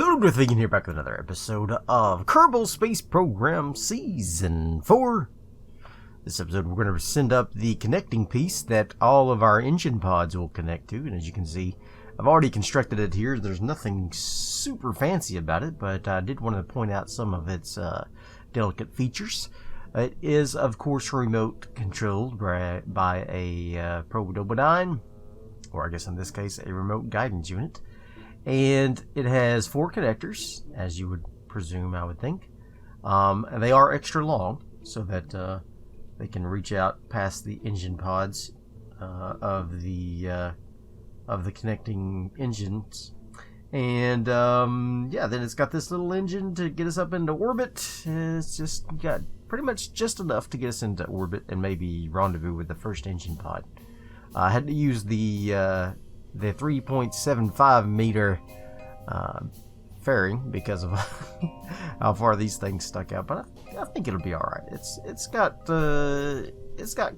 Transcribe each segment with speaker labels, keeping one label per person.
Speaker 1: Hello, Darthvegan here, back with another episode of Kerbal Space Program Season 4. This episode, we're going to send up the connecting piece that all of our engine pods will connect to. And as you can see, I've already constructed it here. There's nothing super fancy about it, but I did want to point out some of its delicate features. It is, of course, remote controlled by a Protobodyne, or I guess in this case, a remote guidance unit. And it has 4 connectors, as you would presume, I would think. And they are extra long, so that they can reach out past the engine pods of the connecting engines. And yeah, then it's got this little engine to get us up into orbit. It's just got pretty much just enough to get us into orbit and maybe rendezvous with the first engine pod. I had to use the 3.75 meter fairing because of how far these things stuck out, but I think it'll be all right. It's got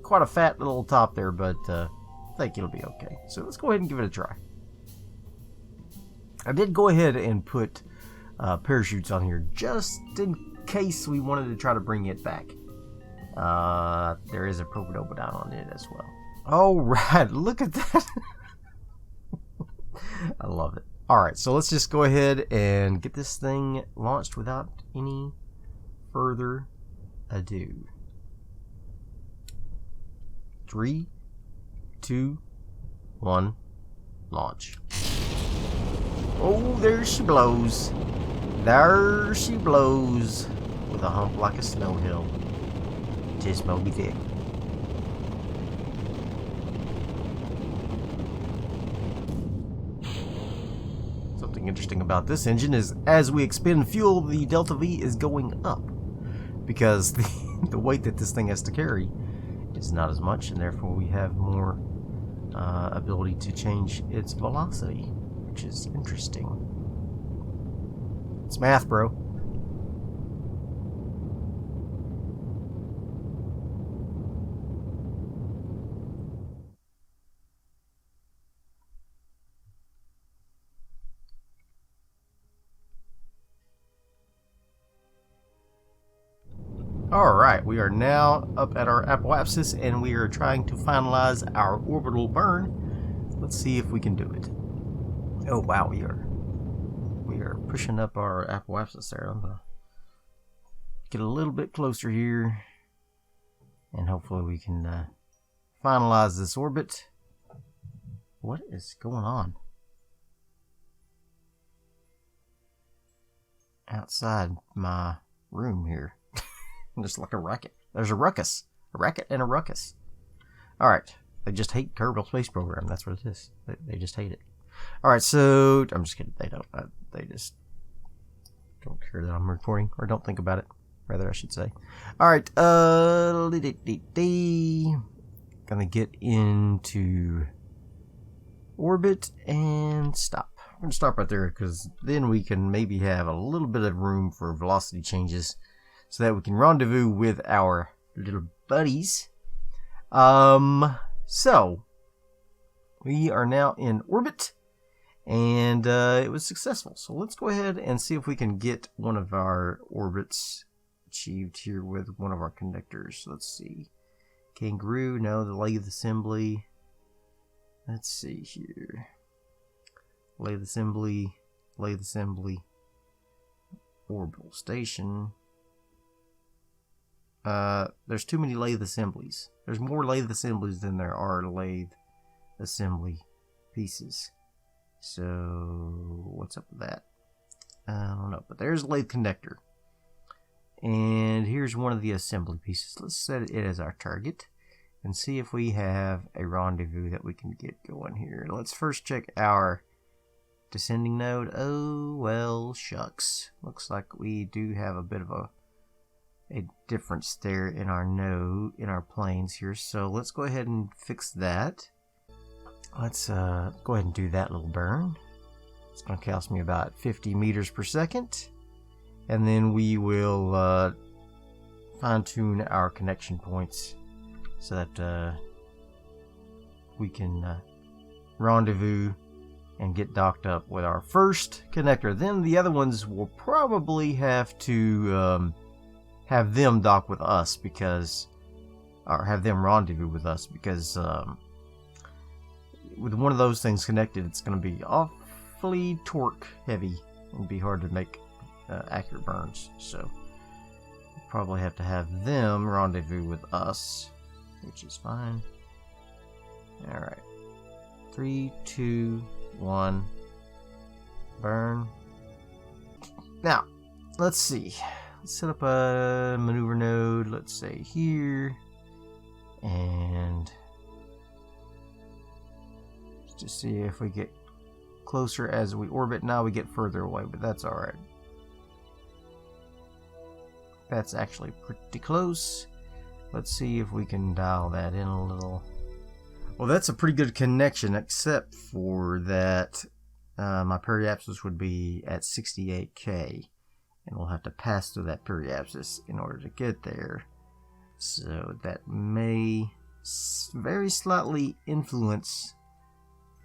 Speaker 1: quite a fat little top there, but I think it'll be okay. So let's go ahead and give it a try. I did go ahead and put parachutes on here just in case we wanted to try to bring it back. There is a Protobodyne on it as well. All right, look at that. I love it. Alright, so let's just go ahead and get this thing launched without any further ado. 3, 2, 1, launch. Oh, there she blows. There she blows. With a hump like a snow hill. Just Moby Dick. Something interesting about this engine is as we expend fuel, the delta V is going up because the weight that this thing has to carry is not as much, and therefore we have more ability to change its velocity, which is interesting. It's math, bro. Alright, we are now up at our apoapsis and we are trying to finalize our orbital burn. Let's see if we can do it. Oh wow, we are pushing up our apoapsis there. I'm gonna get a little bit closer here and hopefully we can finalize this orbit. What is going on outside my room here? Just like a racket. There's a ruckus. A racket and a ruckus. Alright. They just hate Kerbal Space Program. That's what it is. They just hate it. Alright, so... I'm just kidding. They don't. They just don't care that I'm recording. Or don't think about it. Rather, I should say. Alright. Gonna get into orbit and stop. I'm gonna stop right there because then we can maybe have a little bit of room for velocity changes, so that we can rendezvous with our little buddies. So we are now in orbit, and it was successful. So let's go ahead and see if we can get one of our orbits achieved here with one of our connectors. Let's see. Kangaroo, no, the lathe assembly. Let's see here. Lathe assembly, orbital station. There's too many lathe assemblies. There's more lathe assemblies than there are lathe assembly pieces. So, what's up with that? I don't know, but there's a lathe connector. And here's one of the assembly pieces. Let's set it as our target and see if we have a rendezvous that we can get going here. Let's first check our descending node. Oh, well, shucks. Looks like we do have a bit of a difference there in our node, in our planes here. So let's go ahead and fix that. Let's go ahead and do that little burn. It's going to cost me about 50 meters per second. And then we will fine-tune our connection points so that we can rendezvous and get docked up with our first connector. Then the other ones will probably have to have them dock with us because, or have them rendezvous with us because with one of those things connected, it's going to be awfully torque heavy and be hard to make accurate burns. So we'll probably have to have them rendezvous with us, which is fine. All right, 3, 2, 1, burn. Now, let's see. Let's set up a maneuver node, let's say here, and just see if we get closer as we orbit. Now we get further away, but that's alright. That's actually pretty close. Let's see if we can dial that in a little. Well, that's a pretty good connection, except for that my periapsis would be at 68K, and we'll have to pass through that periapsis in order to get there. So that may very slightly influence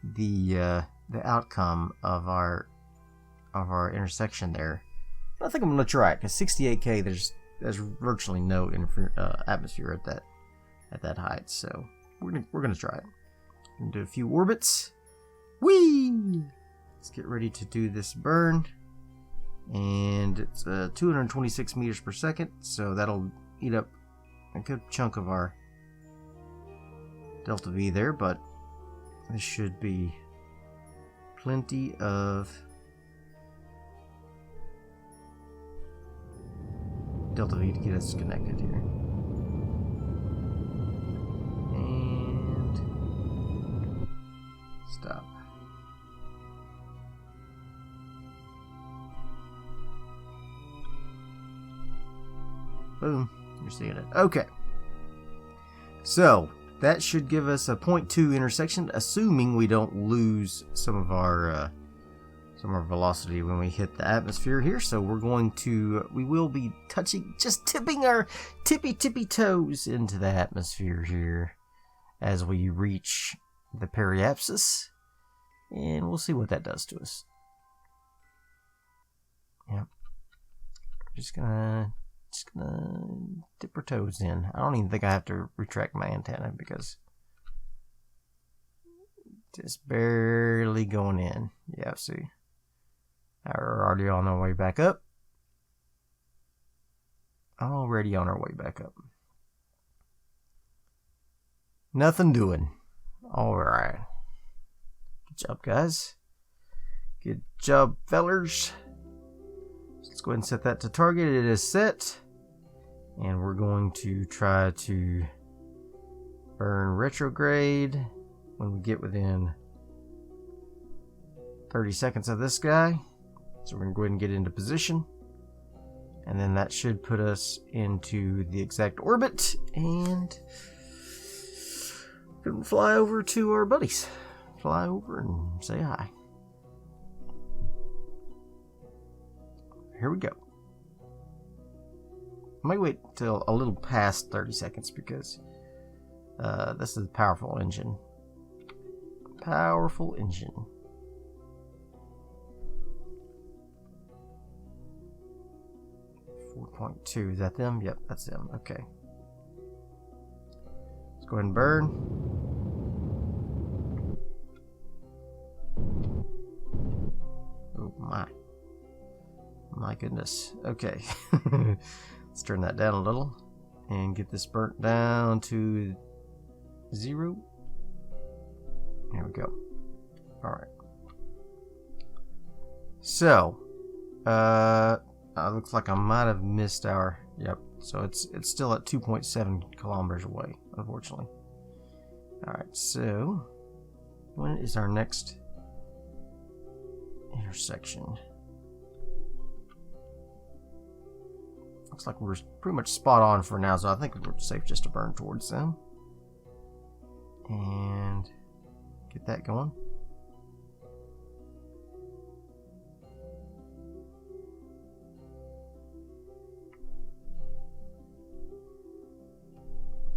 Speaker 1: the outcome of our intersection there. I think I'm gonna try it because 68K, there's virtually no atmosphere at that height. So we're gonna try it. We're gonna do a few orbits. Whee! Let's get ready to do this burn. And it's 226 meters per second, so that'll eat up a good chunk of our delta V there, but there should be plenty of delta V to get us connected here. And stop. Boom, you're seeing it. Okay. So that should give us a 0.2 intersection, assuming we don't lose some of our velocity when we hit the atmosphere here. So we will be just tipping our tippy toes into the atmosphere here as we reach the periapsis, and we'll see what that does to us. Yep. Just gonna dip our toes in. I don't even think I have to retract my antenna because just barely going in. Yeah, see. We're already on our way back up. Already on our way back up. Nothing doing. Alright. Good job, guys. Good job, fellers. Let's go ahead and set that to target. It is set. And we're going to try to burn retrograde when we get within 30 seconds of this guy. So we're going to go ahead and get into position. And then that should put us into the exact orbit. And we're going to fly over to our buddies. Fly over and say hi. Here we go. I might wait till a little past 30 seconds because this is a powerful engine. Powerful engine. .2, is that them? Yep, that's them. Okay. Let's go ahead and burn. Oh my. My goodness. Okay. Let's turn that down a little and get this burnt down to 0. There we go. Alright. So, looks like I might have missed our... Yep, so it's still at 2.7 kilometers away, unfortunately. Alright, so when is our next intersection? Looks like we're pretty much spot on for now, so I think we're safe just to burn towards them. And get that going.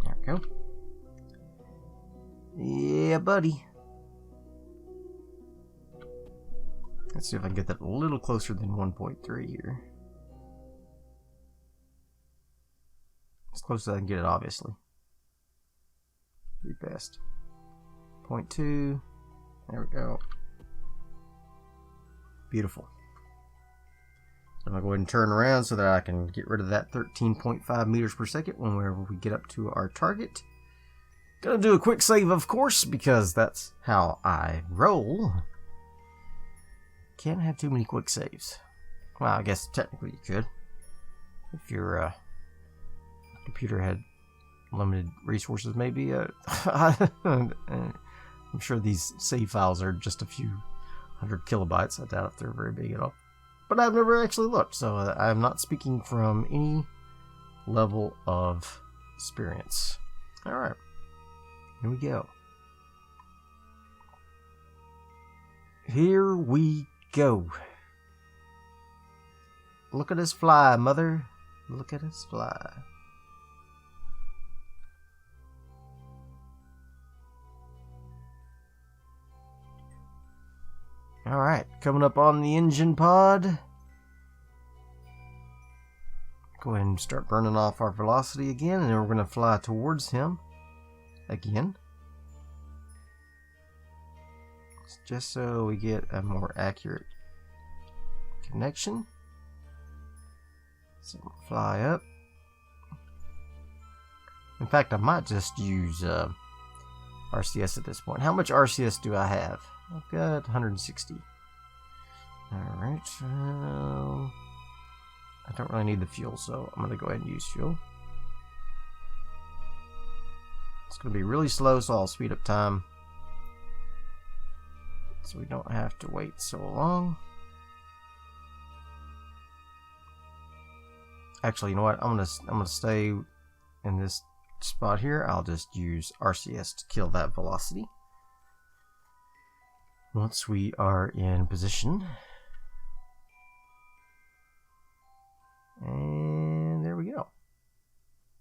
Speaker 1: There we go. Yeah, buddy. see if I can get that a little closer than 1.3 here. As close as I can get it, obviously. Be best. 0.2. There we go. Beautiful. So I'm going to go ahead and turn around so that I can get rid of that 13.5 meters per second whenever we get up to our target. Gonna do a quick save, of course, because that's how I roll. Can't have too many quick saves. Well, I guess technically you could. If your computer had limited resources, maybe. I'm sure these save files are just a few 100 kilobytes. I doubt if they're very big at all. But I've never actually looked, so I'm not speaking from any level of experience. Alright. Here we go. Here we go. Look at us fly, mother. Look at us fly. Alright, coming up on the engine pod. Go ahead and start burning off our velocity again, and then we're going to fly towards him again. Just so we get a more accurate connection. So fly up. In fact, I might just use RCS at this point. How much RCS do I have? I've got 160. Alright. I don't really need the fuel, so I'm going to go ahead and use fuel. It's going to be really slow, so I'll speed up time. So we don't have to wait so long. Actually, you know what? I'm gonna stay in this spot here. I'll just use RCS to kill that velocity. Once we are in position. And there we go.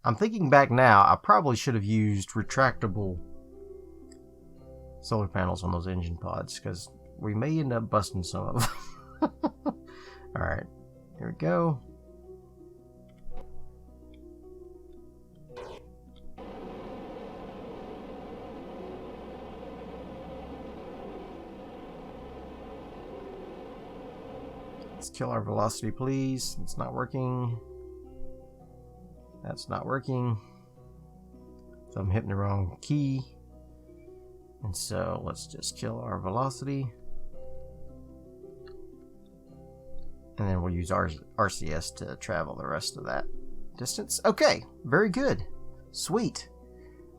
Speaker 1: I'm thinking back now, I probably should have used retractable solar panels on those engine pods, because we may end up busting some of them. Alright, here we go. Let's kill our velocity, please. It's not working. That's not working. So I'm hitting the wrong key. And so let's just kill our velocity. And then we'll use our RCS to travel the rest of that distance. Okay, very good. Sweet.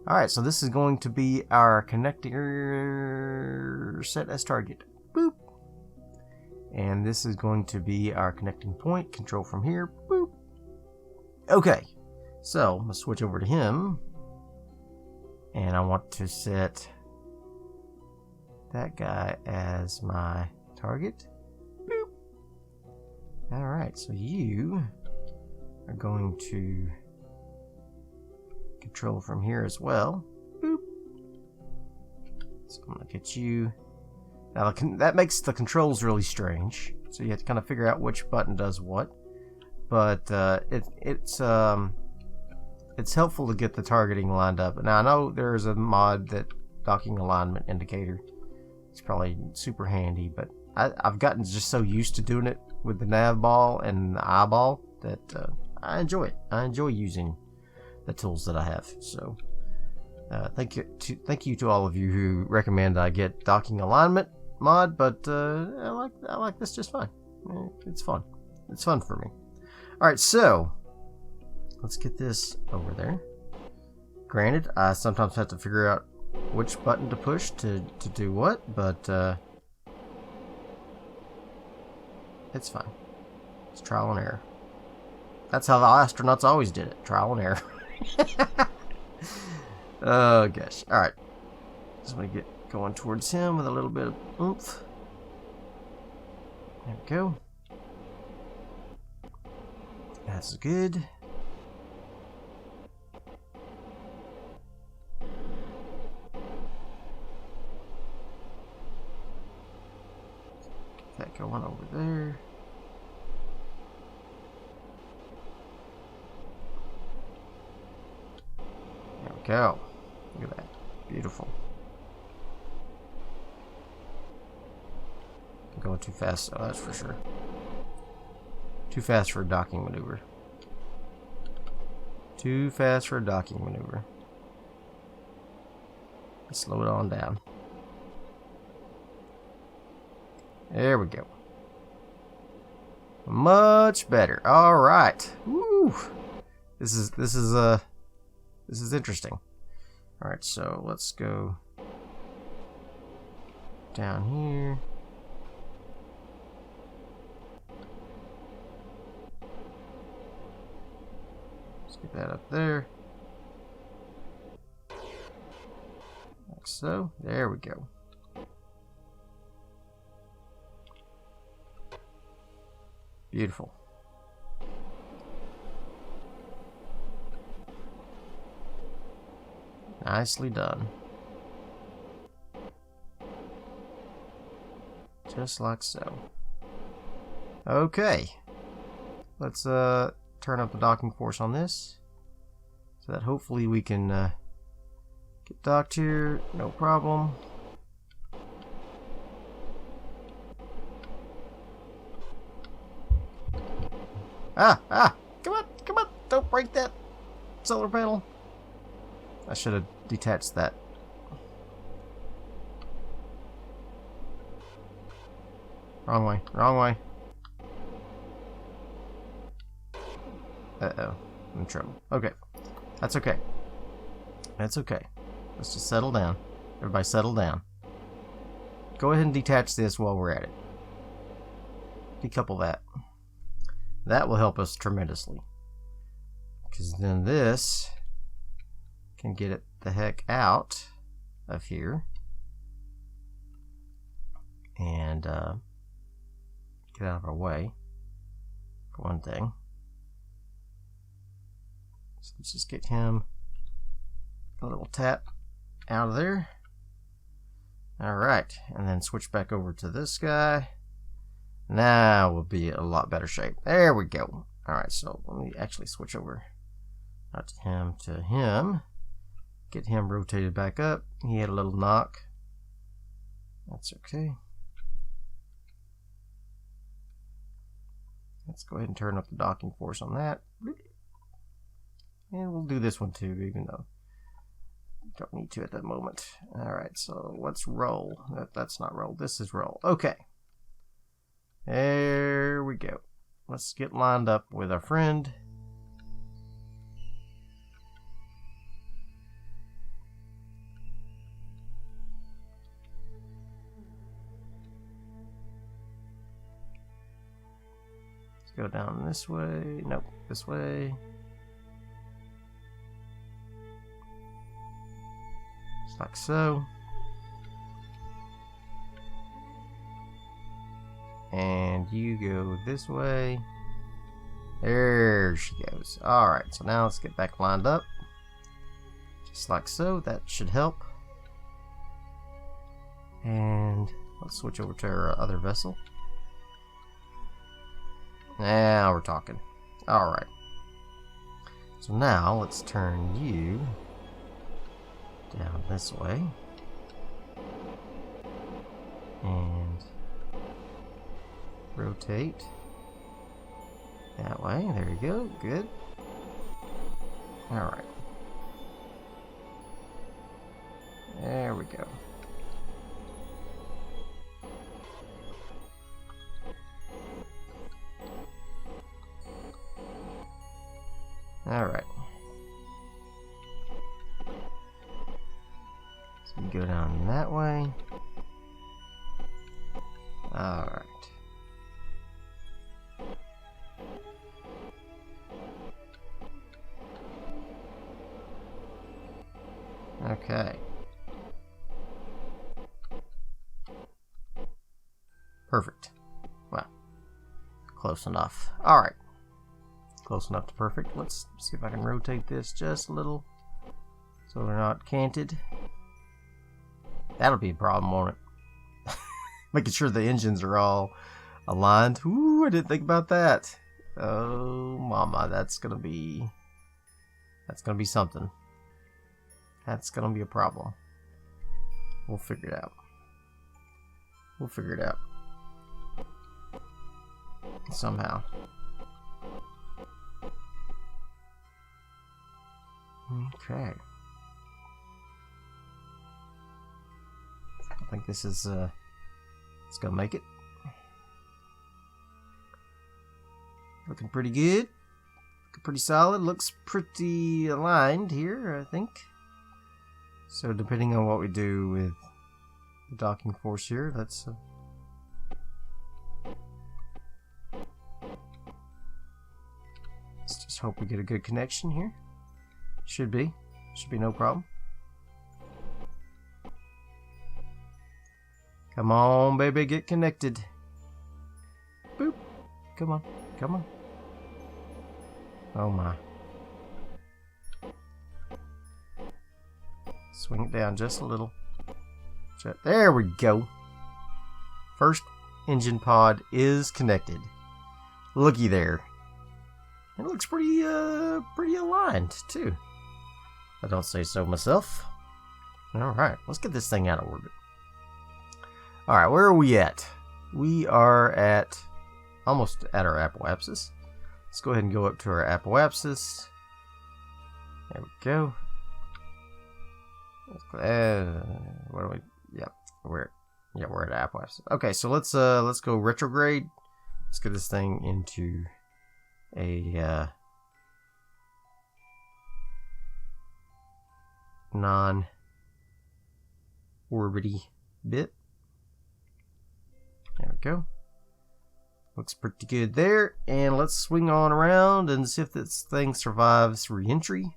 Speaker 1: Alright, so this is going to be our connector set as target. Boop. And this is going to be our connecting point. Control from here. Boop. Okay, so let's switch over to him. And I want to set that guy as my target. Boop. Alright, so you are going to control from here as well. Boop. So I'm going to get you. Now that makes the controls really strange. So you have to kind of figure out which button does what. But it's helpful to get the targeting lined up. Now I know there's a mod that docking alignment indicator. It's probably super handy, but I've gotten just so used to doing it with the nav ball and the eyeball that I enjoy it. I enjoy using the tools that I have. So thank you to all of you who recommend I get docking alignment mod, but I like this just fine. It's fun. It's fun for me. All right, so let's get this over there. Granted, I sometimes have to figure out which button to push to do what, but it's fine. It's trial and error. That's how the astronauts always did it. Trial and error. Oh gosh. Alright. Just want to get going towards him with a little bit of oomph. There we go. That's good. Get that going we go. Look at that. Beautiful. I'm going too fast, oh, that's for sure. Too fast for a docking maneuver. Too fast for a docking maneuver. Let's slow it on down. There we go. Much better. All right. Woo. This is interesting. All right, so let's go down here. Let's get that up there. Like so. There we go. Beautiful. Nicely done. Just like so. Okay. Let's turn up the docking force on this, so that hopefully we can get docked here, no problem. Come on, don't break that solar panel. I should have detached that. Wrong way, wrong way. Uh-oh, I'm in trouble. Okay, that's okay. That's okay. Let's just settle down. Everybody settle down. Go ahead and detach this while we're at it. Decouple that. That will help us tremendously. Because then this can get it the heck out of here. And get out of our way, for one thing. So let's just get him a little tap out of there. Alright, and then switch back over to this guy. Now we'll be a lot better shape. There we go. Alright, so let me actually switch over. Not to him, to him. Get him rotated back up. He had a little knock. That's okay. Let's go ahead and turn up the docking force on that. And we'll do this one too, even though don't need to at that moment. Alright, so let's roll. That's not roll. This is roll. Okay. There we go. Let's get lined up with our friend. Let's go down this way. Nope, this way. Just like so. And you go this way. There she goes. Alright, so now let's get back lined up. Just like so. That should help. And let's switch over to our other vessel. Now we're talking. Alright. So now let's turn you down this way. And rotate that way. There you go. Good. Alright. There we go. Alright. So we go down that way. Alright. Okay. Perfect. Well, close enough. Alright. Close enough to perfect. Let's see if I can rotate this just a little so we're not canted. That'll be a problem, won't it? Making sure the engines are all aligned. Ooh, I didn't think about that. Oh, mama, that's gonna be something. that's gonna be a problem. We'll figure it out. We'll figure it out. Somehow. Okay. I think this is, it's gonna make it. Looking pretty good. Looking pretty solid. Looks pretty aligned here, I think. So depending on what we do with the docking force here, let's just hope we get a good connection here. Should be no problem. Come on, baby, get connected. Boop. Come on, come on. Oh my. Swing it down just a little. There we go. First engine pod is connected. Looky there. It looks pretty aligned too. I don't say so myself. Alright, let's get this thing out of orbit. Alright, where are we at? We are at almost at our apoapsis. Let's go ahead and go up to our apoapsis. There we go. What do we? Yeah, we're at apoapsis. Okay, so let's go retrograde. Let's get this thing into a non-orbity bit. There we go. Looks pretty good there. And let's swing on around and see if this thing survives reentry.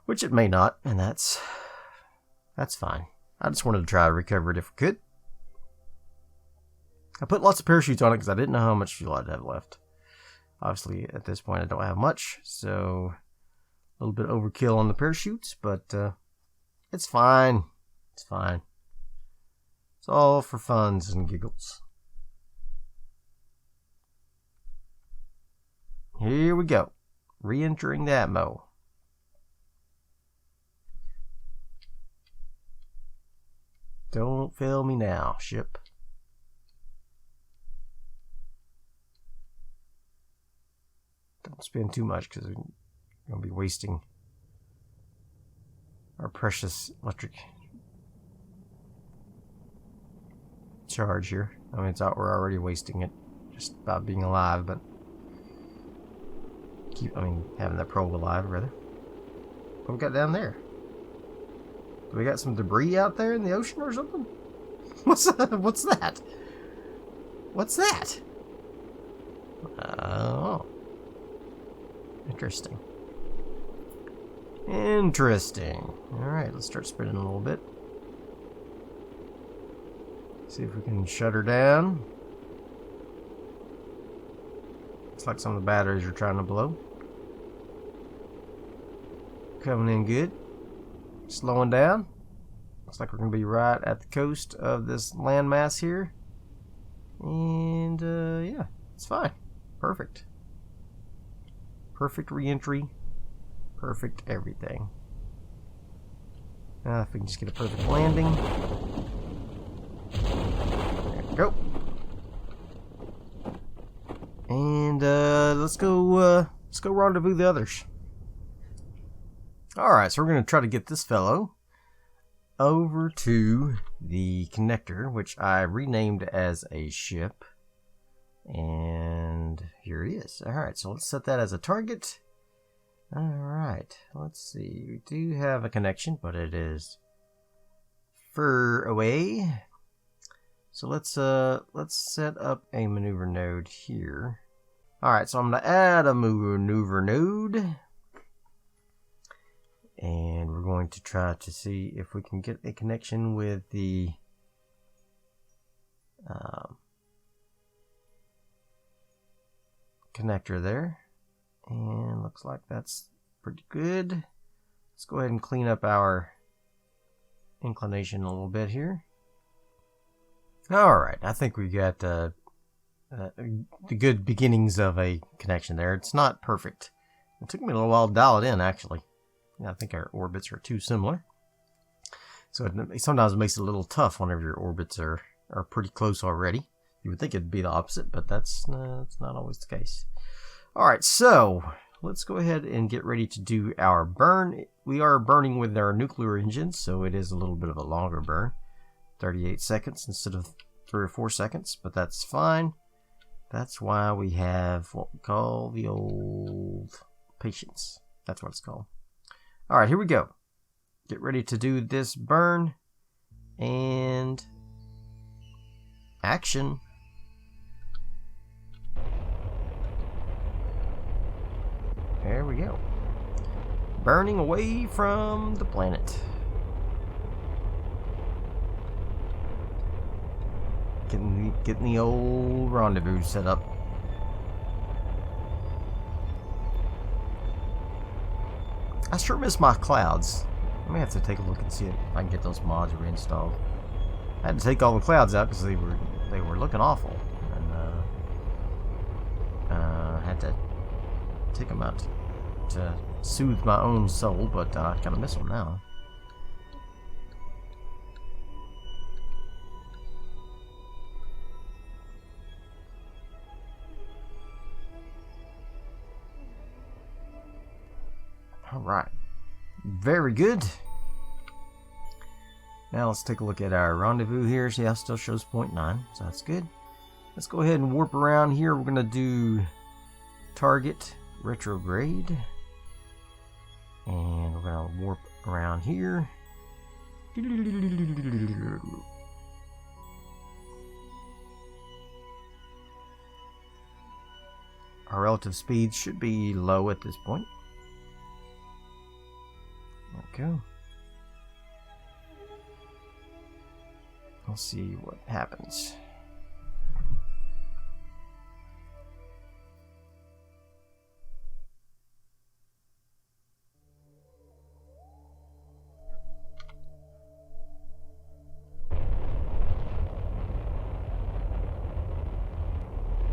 Speaker 1: Which it may not, and that's fine. I just wanted to try to recover it if we could. I put lots of parachutes on it because I didn't know how much fuel I'd have left. Obviously, at this point, I don't have much, so a little bit overkill on the parachutes, but it's fine. It's fine. It's all for funs and giggles. Here we go. Re-entering the Atmo. Don't fail me now, ship. Don't spend too much because we're going to be wasting our precious electric charge here. I mean, we're already wasting it just by being alive, but having that probe alive, rather. What we got down there? Do we got some debris out there in the ocean or something? What's that? What's that? What's that? Oh. Interesting. Interesting. Alright, let's start spinning a little bit. See if we can shut her down. Looks like some of the batteries are trying to blow. Coming in good. Slowing down. Looks like we're going to be right at the coast of this landmass here. And, yeah, it's fine. Perfect. Perfect re-entry. Perfect everything. If we can just get a perfect landing. There we go. And, let's go rendezvous the others. Alright, so we're going to try to get this fellow over to the connector, which I renamed as a ship. And here it is. Alright, so let's set that as a target. Alright, let's see. We do have a connection, but it is far away. So let's set up a maneuver node here. Alright, so I'm going to add a maneuver node. And we're going to try to see if we can get a connection with the connector there. And looks like that's pretty good. Let's go ahead and clean up our inclination a little bit here. Alright, I think we got the good beginnings of a connection there. It's not perfect. It took me a little while to dial it in, actually. I think our orbits are too similar. So it sometimes makes it a little tough whenever your orbits are pretty close already. You would think it'd be the opposite, but that's not always the case. Alright, so let's go ahead and get ready to do our burn. We are burning with our nuclear engines, so it is a little bit of a longer burn. 38 seconds instead of 3 or 4 seconds, but that's fine. That's why we have what we call the old patience. That's what it's called. Alright, here we go. Get ready to do this burn. And action. There we go. Burning away from the planet. Getting the old rendezvous set up. I sure miss my clouds. I may have to take a look and see if I can get those mods reinstalled. I had to take all the clouds out because they were looking awful, and I had to take them out to soothe my own soul. But I kind of miss them now. Alright. Very good. Now let's take a look at our rendezvous here. See how it still shows 0.9, so that's good. Let's go ahead and warp around here. We're going to do target retrograde. And we're going to warp around here. Our relative speed should be low at this point. Okay. Let's see what happens.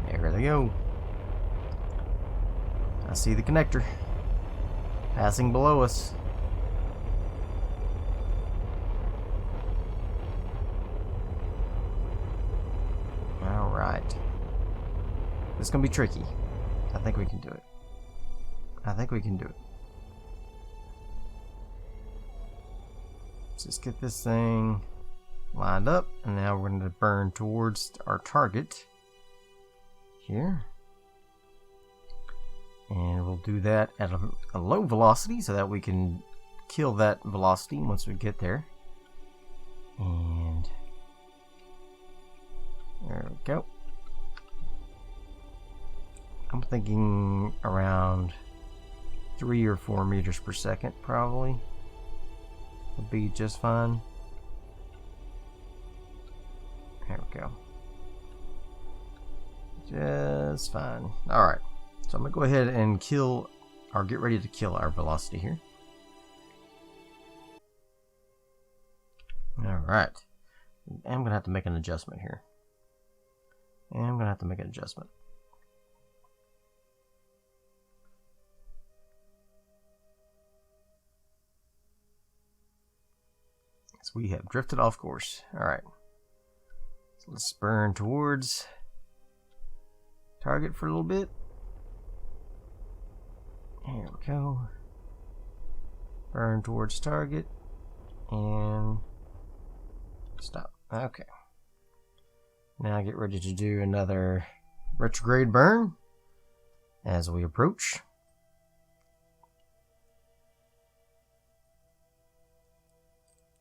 Speaker 1: There they go. I see the connector passing below us. It's gonna be tricky. I think we can do it. I think we can do it. Let's just get this thing lined up, and now we're going to burn towards our target here. And we'll do that at a low velocity so that we can kill that velocity once we get there. And there we go. I'm thinking around 3 or 4 meters per second probably would be just fine. There we go. Just fine. Alright. So I'm going to go ahead and kill, or get ready to kill our velocity here. Alright. I'm going to have to make an adjustment here. So we have drifted off course. Alright. So let's burn towards target for a little bit. Here we go. Burn towards target. And stop. Okay. Now get ready to do another retrograde burn as we approach.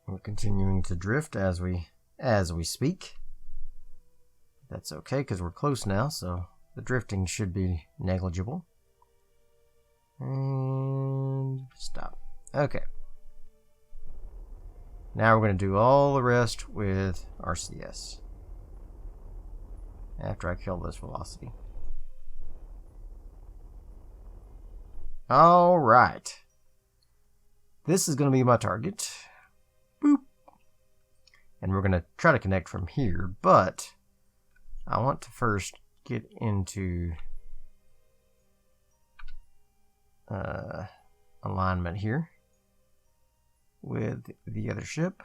Speaker 1: We're continuing to drift as we speak. That's okay because we're close now, so the drifting should be negligible. And stop. Okay. Now we're going to do all the rest with RCS. After I kill this velocity. Alright. This is going to be my target. Boop. And we're going to try to connect from here, but I want to first get into alignment here. with the other ship.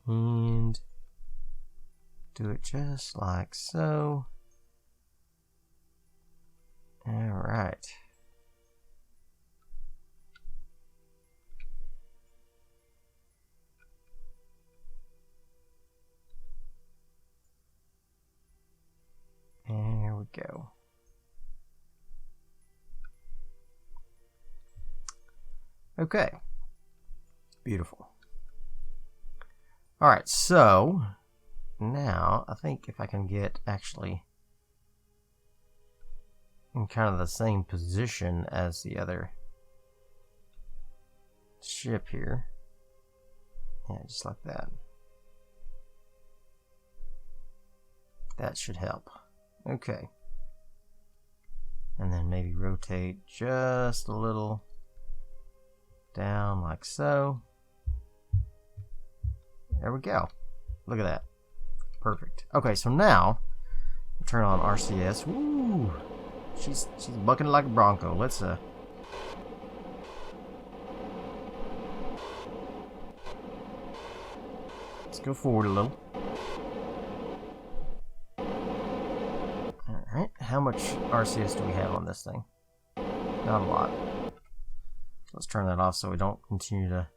Speaker 1: And do it just like so. Alright. There we go. Okay. Beautiful. Alright, so now I think if I can get actually in kind of the same position as the other ship here. Yeah, just like that. That should help. Okay. And then maybe rotate just a little down like so. There we go. Look at that. Perfect. Okay, so now turn on RCS. Woo! She's bucking like a bronco. Let's go forward a little. Alright, how much RCS do we have on this thing? Not a lot. Let's turn that off so we don't continue to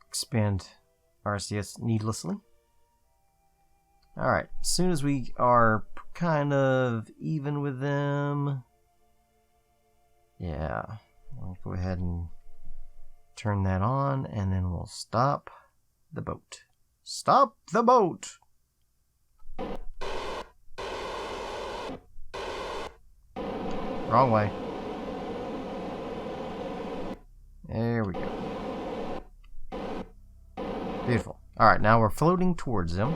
Speaker 1: expend RCS needlessly. Alright, as soon as we are kind of even with them, yeah, we'll go ahead and turn that on, and then we'll stop the boat. Stop the boat! Wrong way. There we go. Beautiful. Alright, now we're floating towards them.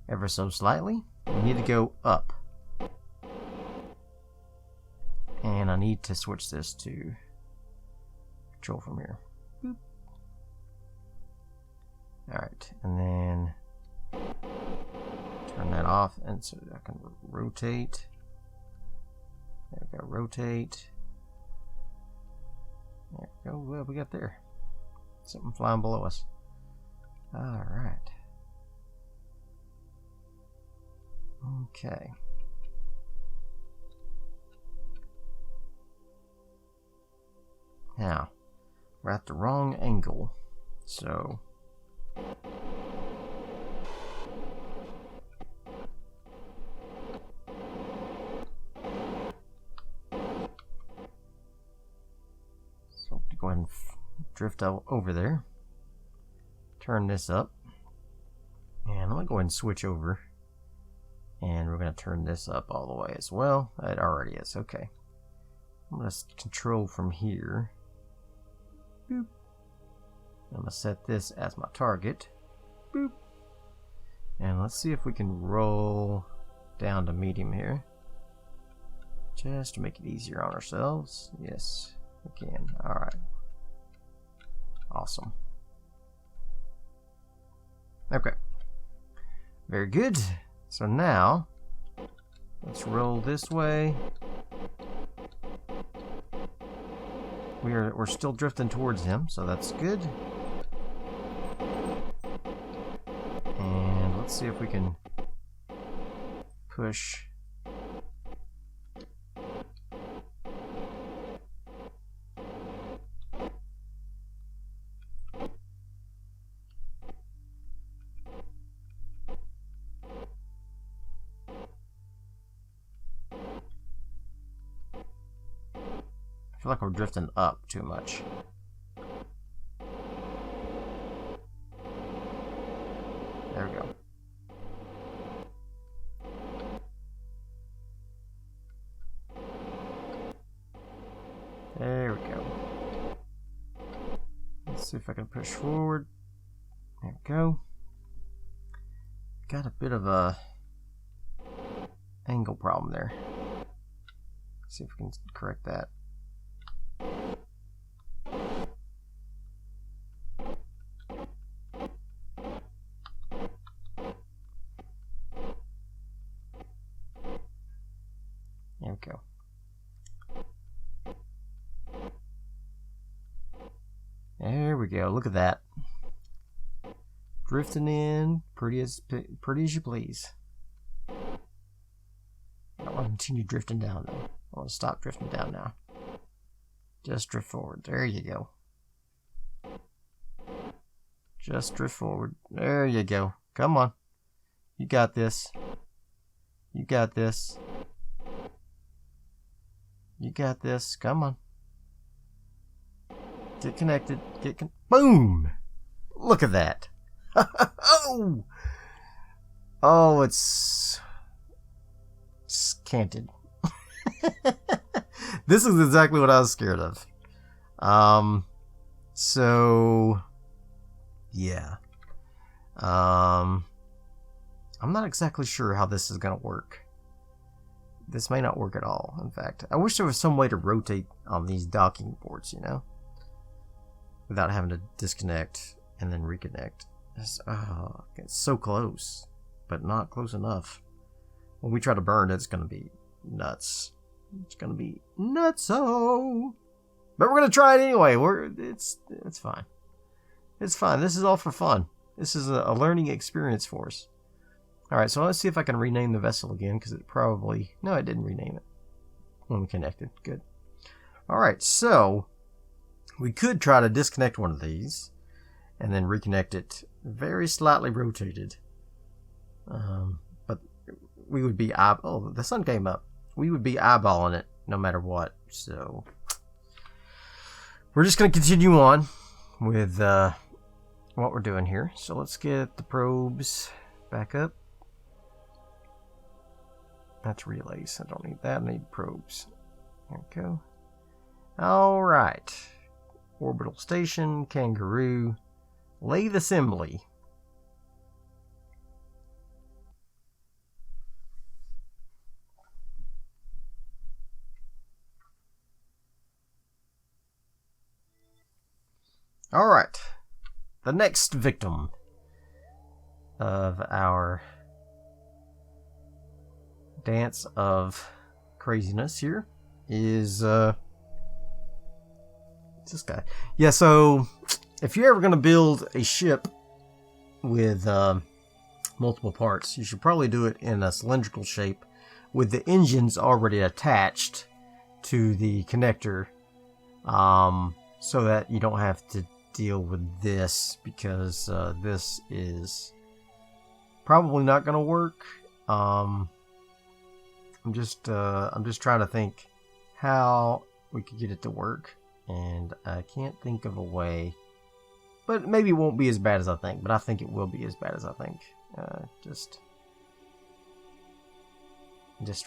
Speaker 1: Ever so slightly. We need to go up. And I need to switch this to control from here. Boop. Alright, and then turn that off, and so I can rotate. There we go, rotate. There we go. What have we got there? Something flying below us. Alright. Okay. Now, we're at the wrong angle, so go ahead and drift over there. Turn this up. And I'm going to go ahead and switch over. And we're going to turn this up all the way as well. It already is. Okay. I'm going to control from here. Boop. I'm going to set this as my target. Boop. And let's see if we can roll down to medium here. Just to make it easier on ourselves. Yes, we can. Alright. Awesome. Okay. Very good. So now, let's roll this way. We're still drifting towards him, so that's good. And let's see if we can push. I feel like we're drifting up too much. There we go. There we go. Let's see if I can push forward. There we go. Got a bit of a angle problem there. Let's see if we can correct that. There we go. we go. Look at that. Drifting in, pretty as you please. I don't want to continue drifting down though. I want to stop drifting down now. Just drift forward. There you go. Just drift forward. There you go. Come on. You got this. You got this. You got this. Come on. Get connected. Boom! Look at that. Oh! Oh, it's canted. This is exactly what I was scared of. So yeah. I'm not exactly sure how this is gonna work. This may not work at all, in fact. I wish there was some way to rotate on these docking ports, you know? Without having to disconnect and then reconnect. It's so close, but not close enough. When we try to burn, it's gonna be nuts. It's gonna be nutso. But we're gonna try it anyway. It's fine. It's fine. This is all for fun. This is a learning experience for us. Alright, so let's see if I can rename the vessel again, because it probably... No, I didn't rename it when we connected. Good. Alright, so we could try to disconnect one of these and then reconnect it very slightly rotated. But we would be... Oh, the sun came up. We would be eyeballing it no matter what. So we're just going to continue on with what we're doing here. So let's get the probes back up. That's relays. I don't need that. I need probes. There we go. Alright. Orbital station, kangaroo. Lathe assembly. Alright. The next victim of our dance of craziness here is this guy. Yeah, so if you're ever going to build a ship with multiple parts, you should probably do it in a cylindrical shape with the engines already attached to the connector, so that you don't have to deal with this, because this is probably not going to work. I'm just trying to think how we could get it to work, and I can't think of a way. But maybe it won't be as bad as I think, but I think it will be as bad as I think. Just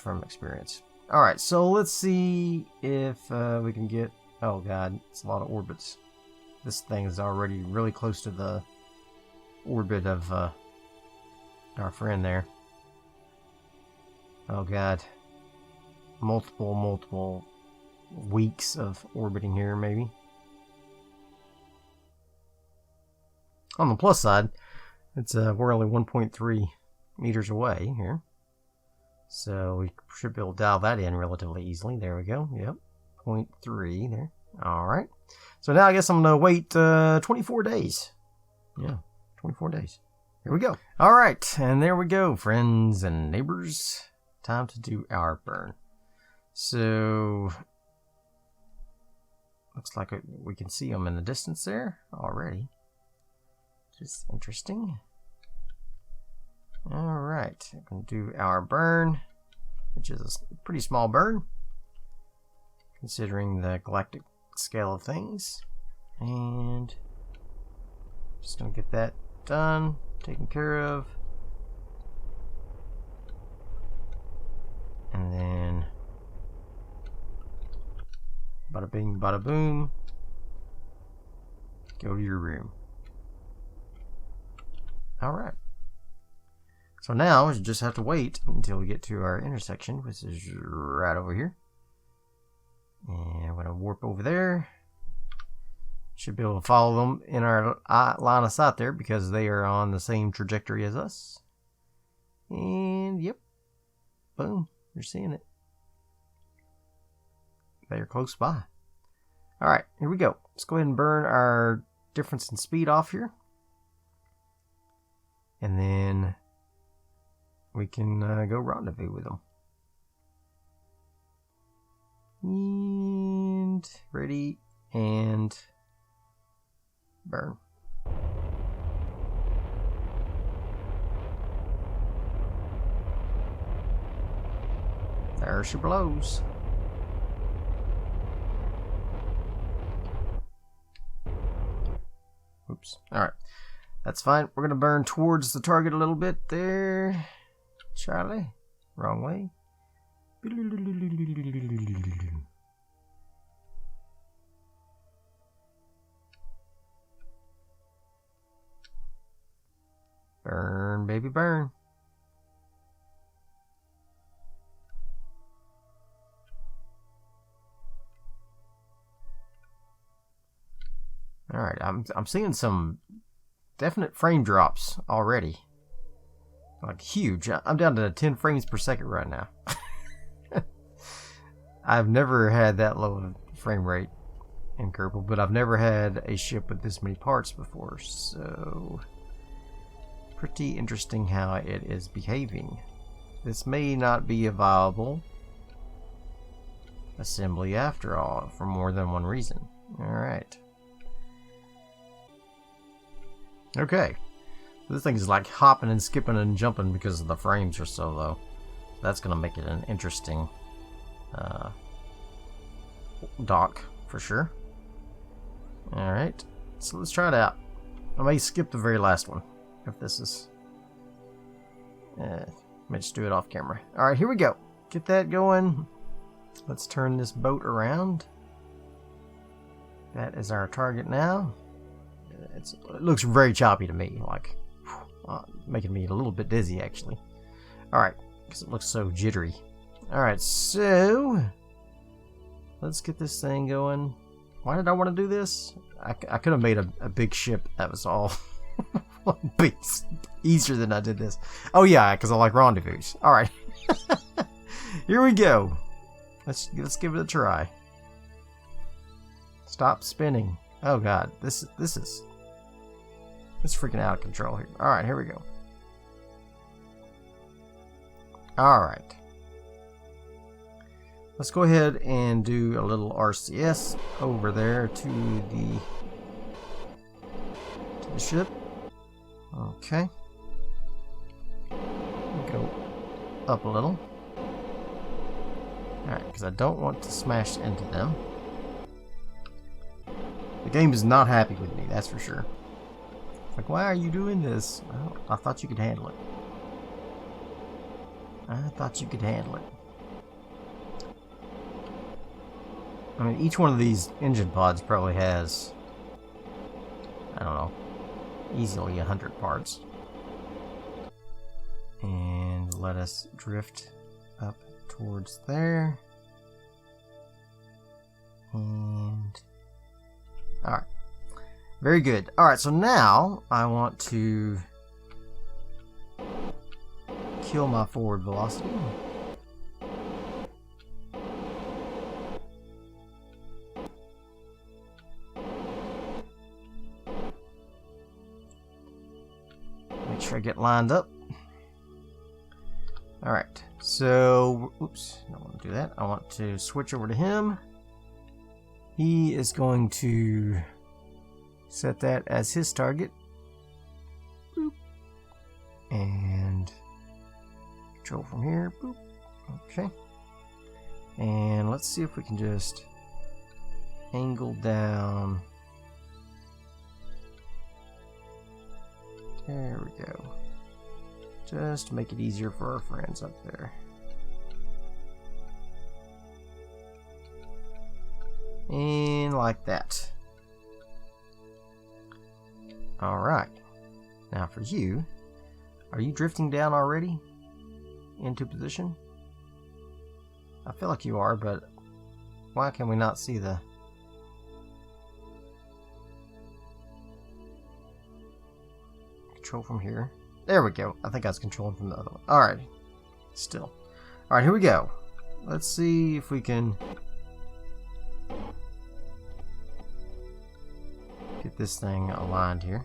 Speaker 1: from experience. Alright, so let's see if we can get... Oh god, it's a lot of orbits. This thing is already really close to the orbit of our friend there. Oh god. Multiple weeks of orbiting here, maybe. On the plus side, it's we're only 1.3 meters away here. So we should be able to dial that in relatively easily. There we go. Yep. 0.3 there. Alright. So now I guess I'm going to wait 24 days. Yeah, 24 days. Here we go. Alright, and there we go, friends and neighbors. Time to do our burn. So, looks like we can see them in the distance there already. Just interesting. Alright, we're going to do our burn, which is a pretty small burn, considering the galactic scale of things. And just going to get that done, taken care of. And then bada bing, bada boom. Go to your room. Alright. So now we just have to wait until we get to our intersection, which is right over here. And I'm going to warp over there. Should be able to follow them in our line of sight there, because they are on the same trajectory as us. And yep. Boom. You're seeing it. They are close by. Alright, here we go. Let's go ahead and burn our difference in speed off here. And then we can go rendezvous with them. And ready and burn. There she blows. Oops. Alright. That's fine. We're going to burn towards the target a little bit there. Charlie. Wrong way. Burn, baby, burn. Alright, I'm seeing some definite frame drops already. Like huge. I'm down to 10 frames per second right now. I've never had that low of frame rate in Kerbal, but I've never had a ship with this many parts before, so pretty interesting how it is behaving. This may not be a viable assembly after all, for more than one reason. Alright. Okay. This thing is like hopping and skipping and jumping because the frames are so low. That's going to make it an interesting dock for sure. Alright. So let's try it out. I may skip the very last one if this is... may just do it off camera. Alright, here we go. Get that going. Let's turn this boat around. That is our target now. It looks very choppy to me, like making me a little bit dizzy actually. Alright, because it looks so jittery. Alright, so let's get this thing going. Why did I want to do this? I could have made a big ship that was all easier than I did this. Oh yeah, because I like rendezvous. Alright. Here we go. Let's give it a try. Stop spinning. Oh god, this is freaking out of control here. Alright, here we go. Alright. Let's go ahead and do a little RCS over there to the ship. Okay. Go up a little. Alright, because I don't want to smash into them. The game is not happy with me, that's for sure. Like, why are you doing this? Well, I thought you could handle it. I thought you could handle it. I mean, each one of these engine pods probably has, I don't know, easily 100 parts. And let us drift up towards there. And... alright. Very good. Alright, so now I want to kill my forward velocity. Make sure I get lined up. Alright, so, oops, I don't want to do that. I want to switch over to him. He is going to set that as his target. Boop. And control from here. Boop. Okay. And let's see if we can just angle down. There we go. Just to make it easier for our friends up there. And like that. Alright. Now for you, are you drifting down already into position? I feel like you are, but why can we not see the... control from here? There we go. I think I was controlling from the other one. Alright. Still. Alright, here we go. Let's see if we can... Get this thing aligned here.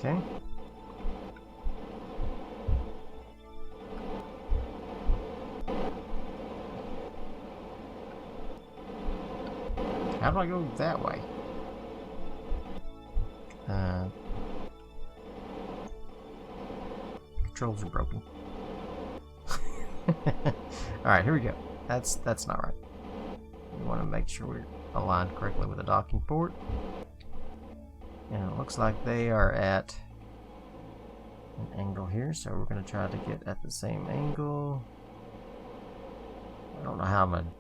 Speaker 1: Okay. How do I go that way? Controls are broken. Alright, here we go. That's not right. We want to make sure we're aligned correctly with the docking port. And it looks like they are at an angle here, so we're going to try to get at the same angle. I don't know how I'm going to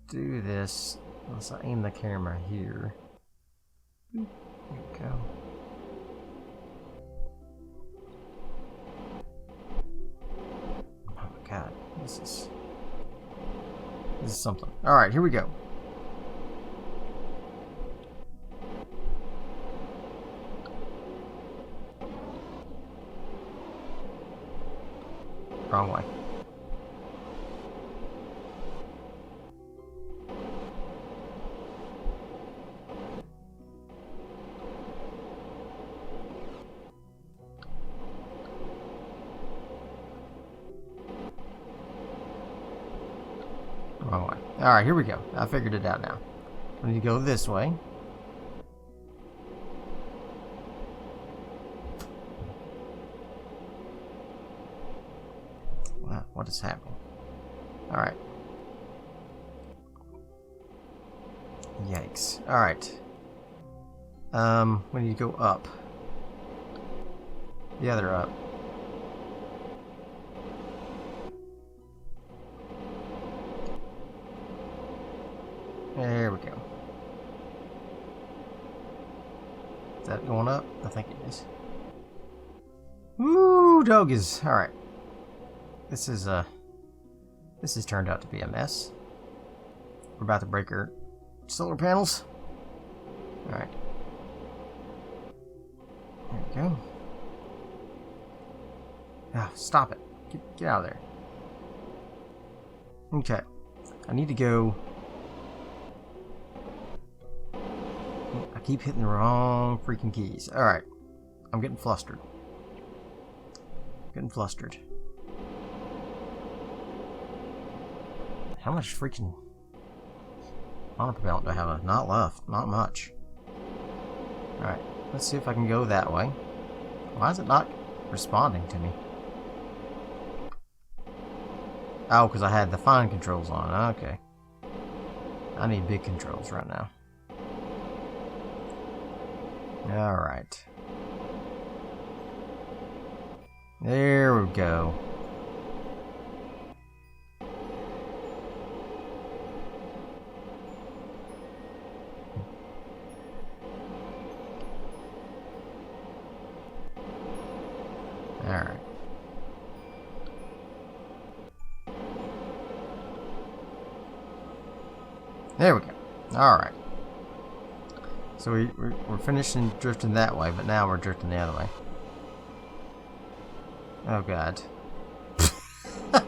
Speaker 1: do this unless I aim the camera here. There we go. Oh my god, this is something. Alright, here we go. Wrong way. Wrong way. Alright, here we go. I figured it out now. We need to go this way. Wow, what is happening? Alright. Yikes. Alright. We need to go up. The other up. There we go. Is that going up? I think it is. Woo, doggies. Alright. This has turned out to be a mess. We're about to break our solar panels. Alright. There we go. Ah, stop it. Get out of there. Okay. I need to go. I keep hitting the wrong freaking keys. Alright. I'm getting flustered. Getting flustered. How much freaking monopropellant do I have? Not left. Not much. Alright. Let's see if I can go that way. Why is it not responding to me? Oh, because I had the fine controls on. Okay. I need big controls right now. Alright. There we go. Alright. There we go. Alright. So we're finishing drifting that way, but now we're drifting the other way. Oh god.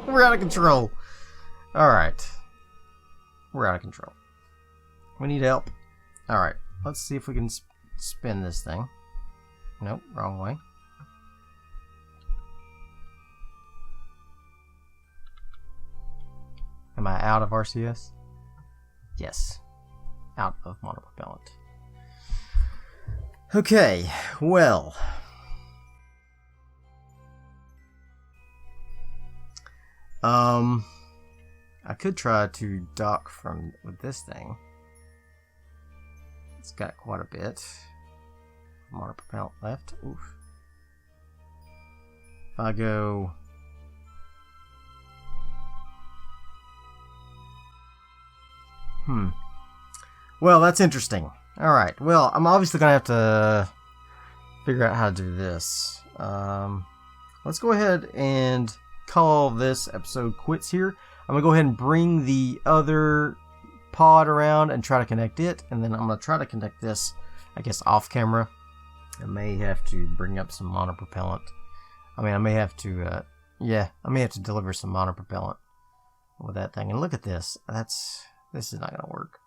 Speaker 1: We're out of control. Alright. We're out of control. We need help. Alright. Let's see if we can spin this thing. Nope, wrong way. Am I out of RCS? Yes. Out of monopropellant. Okay, well. I could try to dock with this thing. It's got quite a bit. Monopropellant left. Oof. If I go. Well, that's interesting. Alright, well, I'm obviously going to have to figure out how to do this. Let's go ahead and call this episode quits here. I'm going to go ahead and bring the other pod around and try to connect it, and then I'm going to try to connect this, I guess, off camera. I may have to bring up some monopropellant. I mean, I may have to, yeah, I may have to deliver some monopropellant with that thing. And look at this. This is not going to work.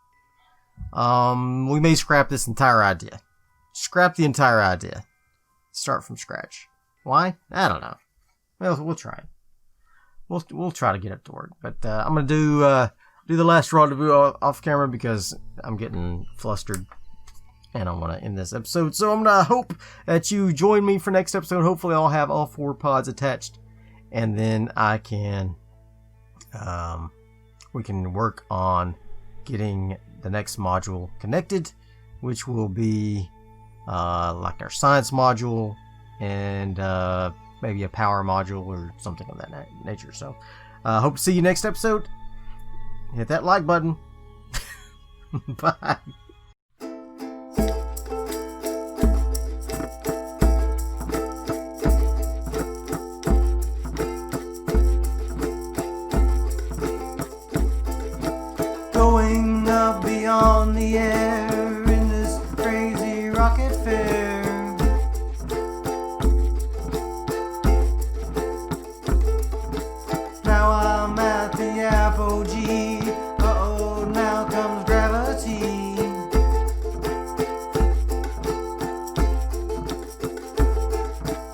Speaker 1: We may scrap this entire idea. Scrap the entire idea. Start from scratch. Why? I don't know. Well, we'll try. We'll try to get it to work. But I'm gonna do the last rendezvous off camera because I'm getting flustered and I want to end this episode. So I'm gonna hope that you join me for next episode. Hopefully I'll have all 4 pods attached, and then I can we can work on getting the next module connected, which will be like our science module and maybe a power module or something of that nature. So hope to see you next episode. Hit that like button. Bye. Going up beyond the air in this crazy rocket fair. Now I'm at the apogee. Uh-oh, now comes gravity.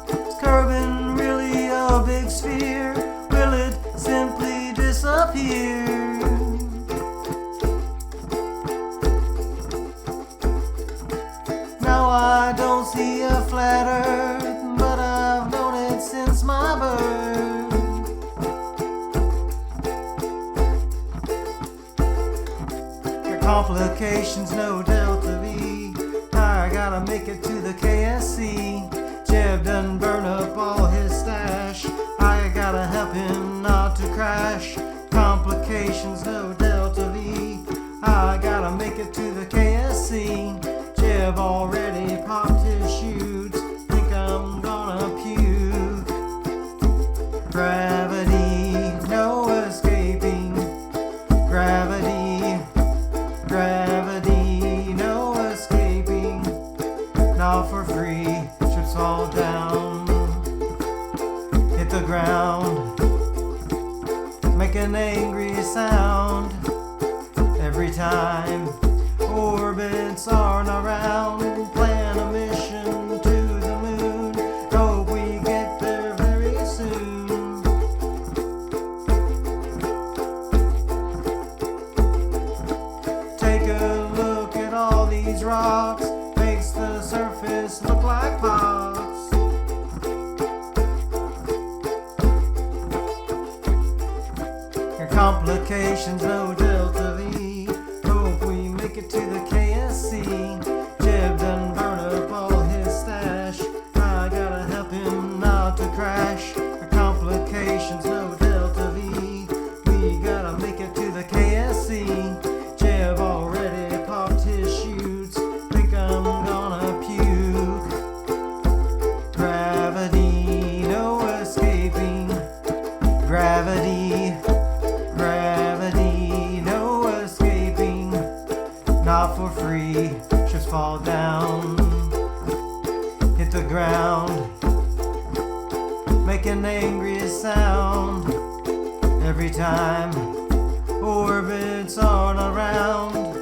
Speaker 1: Is Kerbal really a big sphere? Will it simply disappear? Now I don't see a flat earth, but I've known it since my birth. Your complications, no delta V. I gotta make it to the KSC. Jeb done burn up all his stash. I gotta help him not to crash. Complications, no delta V. I gotta make it to the KSC. Jeb already popped his shoots. Think I'm gonna puke. Gravity, no escaping. Gravity, gravity, no escaping. Not for free, ships fall down. Hit the ground, make an angry sound. Every time orbits aren't around, plan a mission to the moon. Hope we get there very soon. Take a look at all these rocks, makes the surface look like pox. Your complications, no delta V. Hope we make it to the KSC. Jeb done burn up all his stash. I gotta help him not to crash. Your complications, no delta V. We gotta make it to the KSC. Jeb already popped his shoots. Think I'm gonna puke. Gravity, no escaping. Gravity, gravity, no escaping. Not for free, ships fall down. Hit the ground, make an angry sound. Every time orbits aren't around,